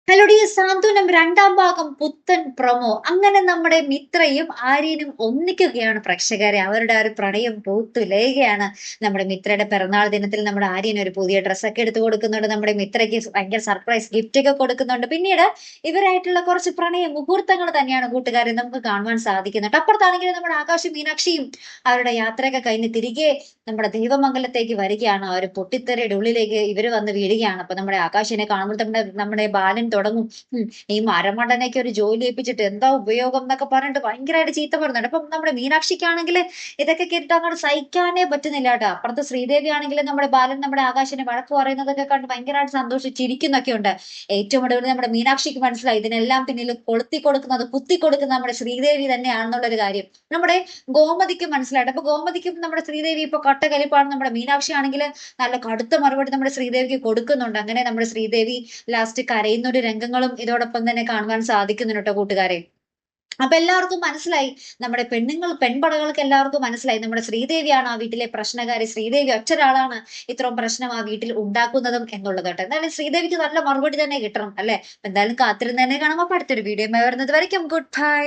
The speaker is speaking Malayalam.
ഹലോ ഡിയർ സാന്ത്വനം രണ്ടാം ഭാഗം പുത്തൻ പ്രൊമോ. അങ്ങനെ നമ്മുടെ മിത്രയും ആര്യനും ഒന്നിക്കുകയാണ് പ്രേക്ഷകരെ. അവരുടെ ആ ഒരു പ്രണയം പൂത്തുലയുകയാണ്. നമ്മുടെ മിത്രയുടെ പിറന്നാൾ ദിനത്തിൽ നമ്മുടെ ആര്യന് ഒരു പുതിയ ഡ്രസ്സൊക്കെ എടുത്തു കൊടുക്കുന്നുണ്ട്. നമ്മുടെ മിത്രയ്ക്ക് ഭയങ്കര സർപ്രൈസ് ഗിഫ്റ്റ് ഒക്കെ കൊടുക്കുന്നുണ്ട്. പിന്നീട് ഇവരായിട്ടുള്ള കുറച്ച് പ്രണയ മുഹൂർത്തങ്ങൾ തന്നെയാണ് കൂട്ടുകാരെ നമുക്ക് കാണുവാൻ സാധിക്കുന്നുണ്ട്. അപ്പുറത്താണെങ്കിൽ നമ്മുടെ ആകാശം മീനാക്ഷിയും അവരുടെ യാത്രയൊക്കെ കഴിഞ്ഞ് തിരികെ നമ്മുടെ ദൈവമംഗലത്തേക്ക് വരികയാണ്. ആ ഒരു പൊട്ടിത്തെറിയുടെ ഉള്ളിലേക്ക് ഇവര് വന്ന് വീഴുകയാണ്. അപ്പൊ നമ്മുടെ ആകാശിനെ കാണുമ്പോൾ നമ്മുടെ ബാലൻ തുടങ്ങും, ഈ മരമണ്ടനൊക്കെ ഒരു ജോലി ഏൽപ്പിച്ചിട്ട് എന്താ ഉപയോഗം എന്നൊക്കെ പറഞ്ഞിട്ട് ഭയങ്കരമായിട്ട് ചീത്ത പറയുന്നുണ്ട്. അപ്പം നമ്മുടെ മീനാക്ഷിക്കാണെങ്കിൽ ഇതൊക്കെ കേട്ടിട്ട് അങ്ങോട്ട് സഹിക്കാനേ പറ്റുന്നില്ല കേട്ടോ. അപ്പുറത്ത് ശ്രീദേവി ആണെങ്കിൽ നമ്മുടെ ബാലൻ നമ്മുടെ ആകാശിനെ വഴക്ക് പറയുന്നതൊക്കെ കണ്ട് ഭയങ്കരമായിട്ട് സന്തോഷിച്ചിരിക്കുന്നൊക്കെ ഉണ്ട്. ഏറ്റവും ഒടുവിൽ നമ്മുടെ മീനാക്ഷിക്ക് മനസ്സിലായി ഇതിനെല്ലാം പിന്നിൽ കൊളുത്തി കൊടുക്കുന്നത് കുത്തി കൊടുക്കുന്നത് നമ്മുടെ ശ്രീദേവി തന്നെയാണെന്നുള്ളൊരു കാര്യം നമ്മുടെ ഗോമതിക്ക് മനസ്സിലായിട്ട്. അപ്പൊ ഗോമതിക്കും നമ്മുടെ ശ്രീദേവി ഇപ്പൊ കട്ടകലിപ്പാണ്. നമ്മുടെ മീനാക്ഷി ആണെങ്കിൽ നല്ല കടുത്ത മറുപടി നമ്മുടെ ശ്രീദേവിക്ക് കൊടുക്കുന്നുണ്ട്. അങ്ങനെ നമ്മുടെ ശ്രീദേവി ലാസ്റ്റ് കരയുന്ന ഒരു രംഗങ്ങളും ഇതോടൊപ്പം തന്നെ കാണുവാൻ സാധിക്കുന്നുണ്ട് കേട്ടോ കൂട്ടുകാരെ. അപ്പൊ എല്ലാവർക്കും മനസ്സിലായി, നമ്മുടെ പെൺപടകൾക്ക് എല്ലാവർക്കും മനസ്സിലായി നമ്മുടെ ശ്രീദേവിയാണ് ആ വീട്ടിലെ പ്രശ്നകാരി. ശ്രീദേവി ഒറ്റൊരാളാണ് ഇത്രയും പ്രശ്നം ആ വീട്ടിൽ ഉണ്ടാക്കുന്നതും എന്നുള്ളത് കേട്ടോ. എന്തായാലും ശ്രീദേവിക്ക് നല്ല മറുപടി തന്നെ കിട്ടണം അല്ലെ. എന്തായാലും കാത്തിരുന്ന് തന്നെ കാണാം. അപ്പൊ അടുത്തൊരു വീഡിയോ വരുന്നത് വരയ്ക്കും ഗുഡ് ബൈ.